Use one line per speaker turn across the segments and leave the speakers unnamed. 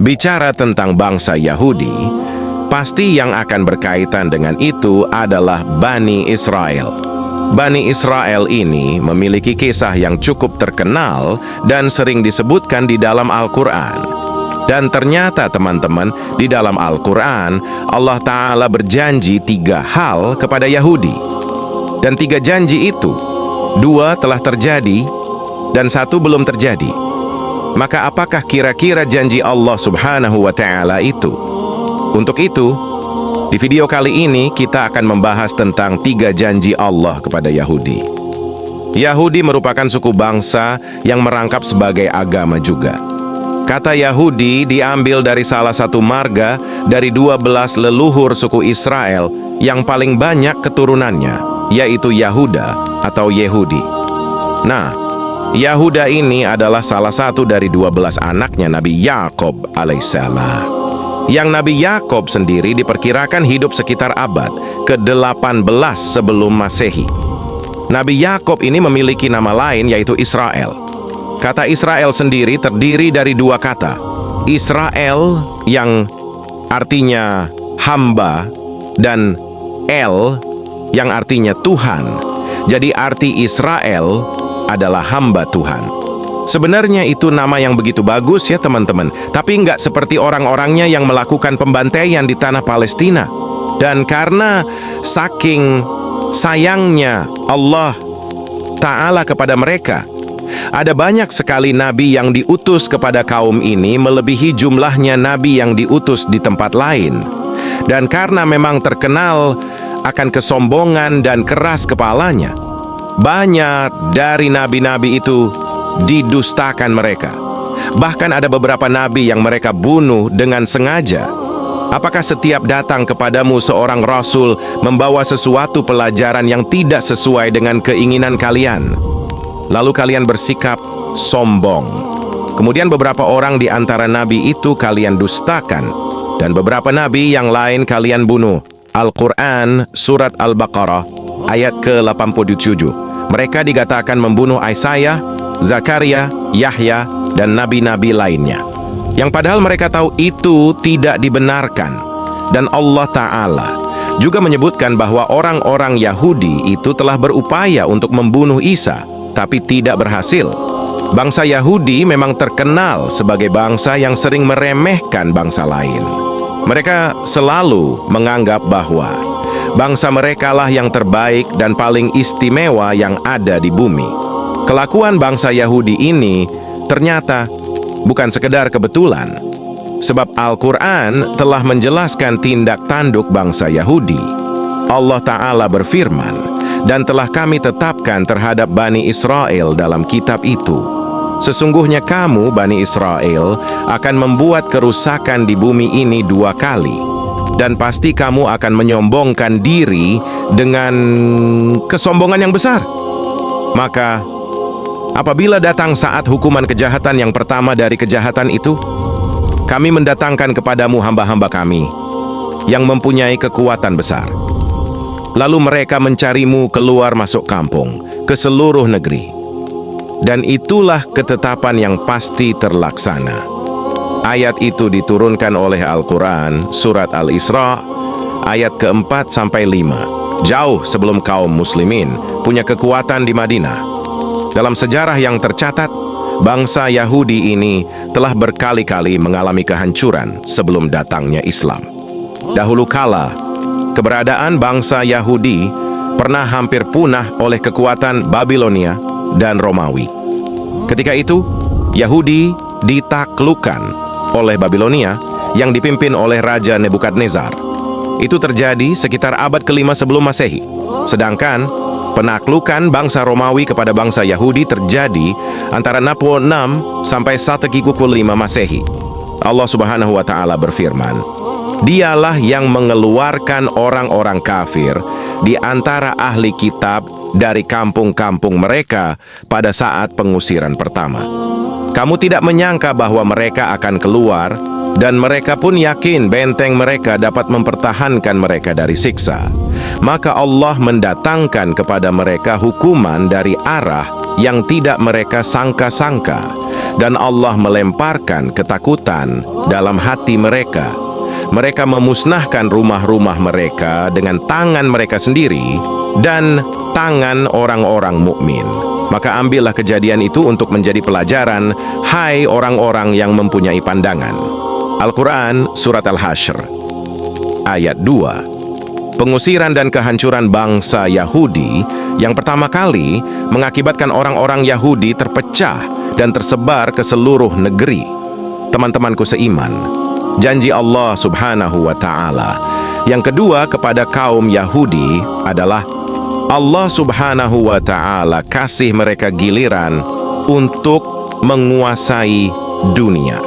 Bicara tentang bangsa Yahudi, pasti yang akan berkaitan dengan itu adalah Bani Israel. Bani Israel ini memiliki kisah yang cukup terkenal dan sering disebutkan di dalam Al-Quran. Dan ternyata teman-teman, di dalam Al-Quran, Allah Ta'ala berjanji 3 hal kepada Yahudi. Dan 3 janji itu, 2 telah terjadi dan 1 belum terjadi. Maka apakah kira-kira janji Allah Subhanahu wa Ta'ala itu? Untuk itu, di video kali ini kita akan membahas tentang 3 janji Allah kepada Yahudi. Yahudi merupakan suku bangsa yang merangkap sebagai agama juga. Kata Yahudi diambil dari salah satu marga dari 12 leluhur suku Israel yang paling banyak keturunannya, yaitu Yahuda atau Yehudi. Nah, Yahuda ini adalah salah satu dari 12 anaknya Nabi Yakub alaihissalam. Yang Nabi Yakub sendiri diperkirakan hidup sekitar abad ke-18 sebelum Masehi. Nabi Yakub ini memiliki nama lain yaitu Israel. Kata Israel sendiri terdiri dari 2 kata. Israel yang artinya hamba dan El yang artinya Tuhan. Jadi arti Israel adalah hamba Tuhan. Sebenarnya itu nama yang begitu bagus ya teman-teman, tapi nggak seperti orang-orangnya yang melakukan pembantaian di tanah Palestina. Dan karena saking sayangnya Allah Ta'ala kepada mereka, ada banyak sekali nabi yang diutus kepada kaum ini melebihi jumlahnya nabi yang diutus di tempat lain. Dan karena memang terkenal akan kesombongan dan keras kepalanya, banyak dari nabi-nabi itu didustakan mereka. Bahkan ada beberapa nabi yang mereka bunuh dengan sengaja. Apakah setiap datang kepadamu seorang rasul membawa sesuatu pelajaran yang tidak sesuai dengan keinginan kalian, lalu kalian bersikap sombong? Kemudian beberapa orang di antara nabi itu kalian dustakan, dan beberapa nabi yang lain kalian bunuh. Al-Quran Surat Al-Baqarah ayat ke-87. Mereka dikatakan membunuh Yesaya, Zakaria, Yahya, dan nabi-nabi lainnya. Yang padahal mereka tahu itu tidak dibenarkan. Dan Allah Ta'ala juga menyebutkan bahwa orang-orang Yahudi itu telah berupaya untuk membunuh Isa, tapi tidak berhasil. Bangsa Yahudi memang terkenal sebagai bangsa yang sering meremehkan bangsa lain. Mereka selalu menganggap bahwa bangsa merekalah yang terbaik dan paling istimewa yang ada di bumi. Kelakuan bangsa Yahudi ini ternyata bukan sekedar kebetulan, sebab Al-Quran telah menjelaskan tindak tanduk bangsa Yahudi. Allah Ta'ala berfirman, dan telah kami tetapkan terhadap Bani Israel dalam kitab itu. Sesungguhnya kamu, Bani Israel, akan membuat kerusakan di bumi ini 2 kali. Dan pasti kamu akan menyombongkan diri dengan kesombongan yang besar. Maka, apabila datang saat hukuman kejahatan yang pertama dari kejahatan itu, kami mendatangkan kepadamu hamba-hamba kami yang mempunyai kekuatan besar. Lalu mereka mencarimu keluar masuk kampung, ke seluruh negeri. Dan itulah ketetapan yang pasti terlaksana. Ayat itu diturunkan oleh Al-Quran, Surat Al-Isra, ayat ke-4-5. Jauh sebelum kaum muslimin punya kekuatan di Madinah. Dalam sejarah yang tercatat, bangsa Yahudi ini telah berkali-kali mengalami kehancuran sebelum datangnya Islam. Dahulu kala, keberadaan bangsa Yahudi pernah hampir punah oleh kekuatan Babilonia dan Romawi. Ketika itu, Yahudi ditaklukkan oleh Babilonia yang dipimpin oleh Raja Nebukadnezar. Itu terjadi sekitar abad ke-5 sebelum Masehi. Sedangkan penaklukan bangsa Romawi kepada bangsa Yahudi terjadi antara 66 sampai 1 Masehi. Allah Subhanahu wa Ta'ala berfirman, Dialah yang mengeluarkan orang-orang kafir di antara ahli kitab dari kampung-kampung mereka pada saat pengusiran pertama. Kamu tidak menyangka bahwa mereka akan keluar, dan mereka pun yakin benteng mereka dapat mempertahankan mereka dari siksa. Maka Allah mendatangkan kepada mereka hukuman dari arah yang tidak mereka sangka-sangka. dan Allah melemparkan ketakutan dalam hati mereka. Mereka memusnahkan rumah-rumah mereka dengan tangan mereka sendiri dan tangan orang-orang mukmin. Maka ambillah kejadian itu untuk menjadi pelajaran, hai orang-orang yang mempunyai pandangan. Al-Quran, Surat Al-Hasyr, ayat 2. Pengusiran dan kehancuran bangsa Yahudi yang pertama kali mengakibatkan orang-orang Yahudi terpecah dan tersebar ke seluruh negeri. Teman-temanku seiman, janji Allah Subhanahu wa Ta'ala yang kedua kepada kaum Yahudi adalah Allah Subhanahu wa Ta'ala kasih mereka giliran untuk menguasai dunia.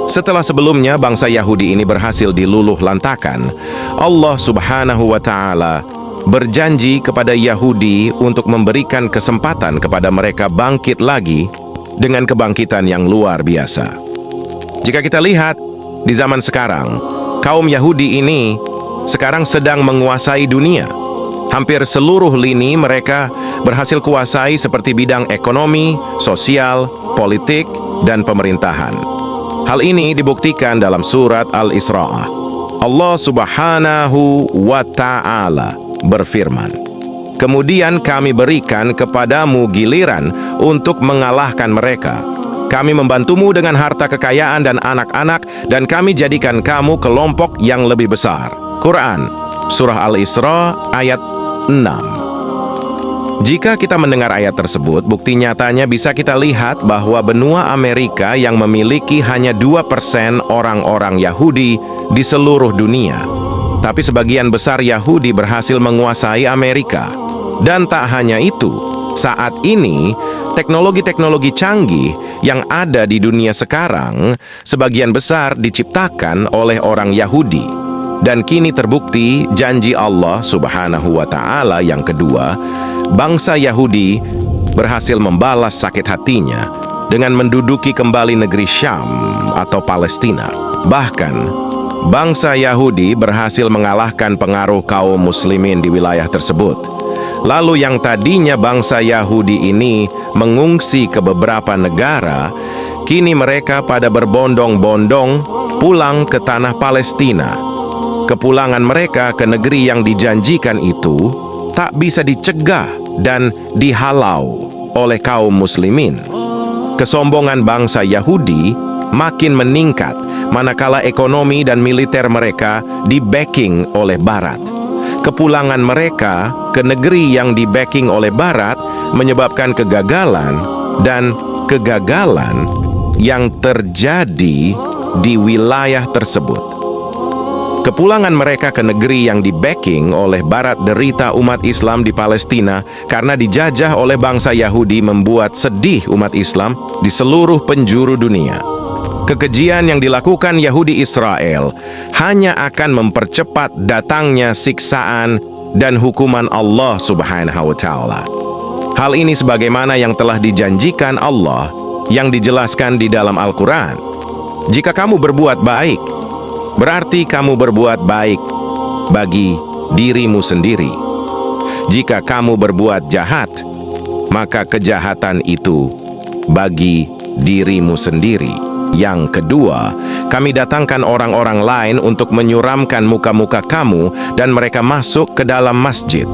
Setelah sebelumnya bangsa Yahudi ini berhasil diluluh lantakan, Allah Subhanahu wa Ta'ala berjanji kepada Yahudi untuk memberikan kesempatan kepada mereka bangkit lagi dengan kebangkitan yang luar biasa. Jika kita lihat di zaman sekarang, kaum Yahudi ini sekarang sedang menguasai dunia. Hampir seluruh lini mereka berhasil kuasai seperti bidang ekonomi, sosial, politik, dan pemerintahan. Hal ini dibuktikan dalam surat Al-Isra. Allah Subhanahu wa Ta'ala berfirman, "Kemudian kami berikan kepadamu giliran untuk mengalahkan mereka. Kami membantumu dengan harta kekayaan dan anak-anak, dan kami jadikan kamu kelompok yang lebih besar." Quran, Surah Al-Isra, ayat 6. Jika kita mendengar ayat tersebut, bukti nyatanya bisa kita lihat bahwa benua Amerika yang memiliki hanya 2% orang-orang Yahudi di seluruh dunia. Tapi sebagian besar Yahudi berhasil menguasai Amerika. Dan tak hanya itu, saat ini teknologi-teknologi canggih yang ada di dunia sekarang sebagian besar diciptakan oleh orang Yahudi. Dan kini terbukti janji Allah Subhanahu wa Ta'ala yang kedua, bangsa Yahudi berhasil membalas sakit hatinya dengan menduduki kembali negeri Syam atau Palestina. Bahkan, bangsa Yahudi berhasil mengalahkan pengaruh kaum muslimin di wilayah tersebut. Lalu yang tadinya bangsa Yahudi ini mengungsi ke beberapa negara, kini mereka pada berbondong-bondong pulang ke tanah Palestina. Kepulangan mereka ke negeri yang dijanjikan itu tak bisa dicegah dan dihalau oleh kaum muslimin. Kesombongan bangsa Yahudi makin meningkat manakala ekonomi dan militer mereka di-backing oleh Barat. Kepulangan mereka ke negeri yang di-backing oleh Barat menyebabkan kegagalan yang terjadi di wilayah tersebut. Kepulangan mereka ke negeri yang di-backing oleh Barat derita umat Islam di Palestina karena dijajah oleh bangsa Yahudi membuat sedih umat Islam di seluruh penjuru dunia. Kekejian yang dilakukan Yahudi Israel hanya akan mempercepat datangnya siksaan dan hukuman Allah Subhanahu wa Ta'ala. Hal ini sebagaimana yang telah dijanjikan Allah yang dijelaskan di dalam Al-Quran. Jika kamu berbuat baik, berarti kamu berbuat baik bagi dirimu sendiri. Jika kamu berbuat jahat, maka kejahatan itu bagi dirimu sendiri. Yang kedua, kami datangkan orang-orang lain untuk menyuramkan muka-muka kamu dan mereka masuk ke dalam masjid,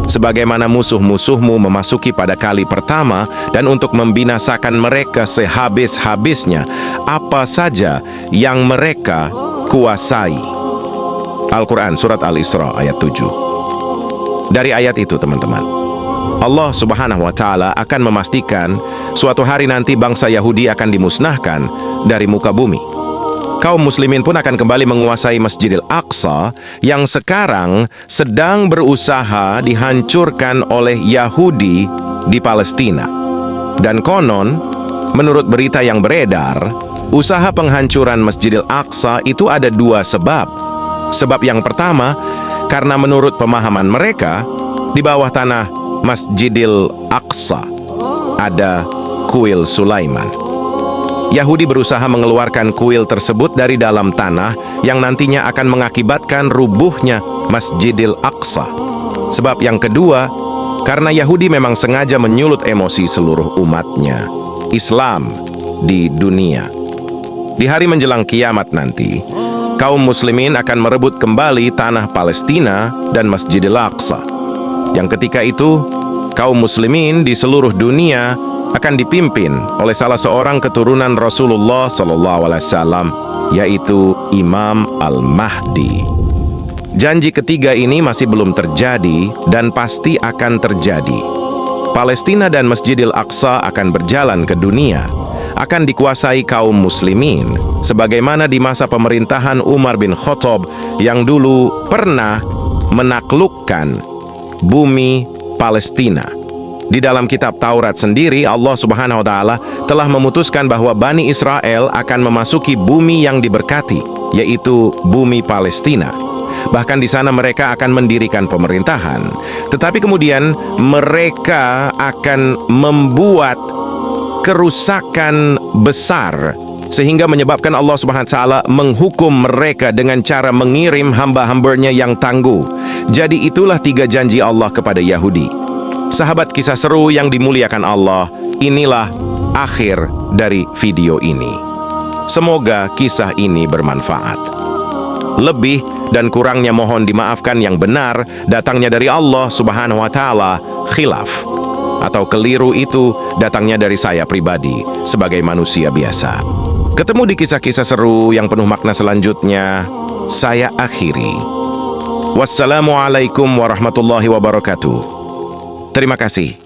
sebagaimana musuh-musuhmu memasuki pada kali pertama, dan untuk membinasakan mereka sehabis-habisnya apa saja yang mereka kuasai. Al-Quran, Surat Al-Isra, ayat 7. Dari ayat itu, teman-teman, Allah Subhanahu wa Ta'ala akan memastikan suatu hari nanti bangsa Yahudi akan dimusnahkan dari muka bumi. Kaum muslimin pun akan kembali menguasai Masjidil Aqsa yang sekarang sedang berusaha dihancurkan oleh Yahudi di Palestina. Dan konon, menurut berita yang beredar, usaha penghancuran Masjidil Aqsa itu ada dua sebab. Sebab yang pertama, karena menurut pemahaman mereka, di bawah tanah Masjidil Aqsa ada kuil Sulaiman. Yahudi berusaha mengeluarkan kuil tersebut dari dalam tanah yang nantinya akan mengakibatkan rubuhnya Masjidil Aqsa. Sebab yang kedua, karena Yahudi memang sengaja menyulut emosi seluruh umatnya, Islam di dunia. Di hari menjelang kiamat nanti, kaum muslimin akan merebut kembali tanah Palestina dan Masjidil Aqsa. Yang ketika itu, kaum muslimin di seluruh dunia akan dipimpin oleh salah seorang keturunan Rasulullah SAW, yaitu Imam Al-Mahdi. Janji ketiga ini masih belum terjadi dan pasti akan terjadi. Palestina dan Masjidil Aqsa akan berjalan ke dunia, akan dikuasai kaum muslimin, sebagaimana di masa pemerintahan Umar bin Khattab yang dulu pernah menaklukkan bumi Palestina. Di dalam kitab Taurat sendiri, Allah Subhanahu wa Ta'ala telah memutuskan bahwa Bani Israel akan memasuki bumi yang diberkati, yaitu bumi Palestina. Bahkan di sana mereka akan mendirikan pemerintahan. Tetapi kemudian mereka akan membuat kerusakan besar sehingga menyebabkan Allah Subhanahu wa Ta'ala menghukum mereka dengan cara mengirim hamba-hambanya yang tangguh. Jadi itulah 3 janji Allah kepada Yahudi. Sahabat kisah seru yang dimuliakan Allah, inilah akhir dari video ini. Semoga kisah ini bermanfaat. Lebih dan kurangnya mohon dimaafkan, yang benar datangnya dari Allah Subhanahu wa Ta'ala, khilaf atau keliru itu datangnya dari saya pribadi sebagai manusia biasa. Ketemu di kisah-kisah seru yang penuh makna selanjutnya, saya akhiri. Wassalamualaikum warahmatullahi wabarakatuh. Terima kasih.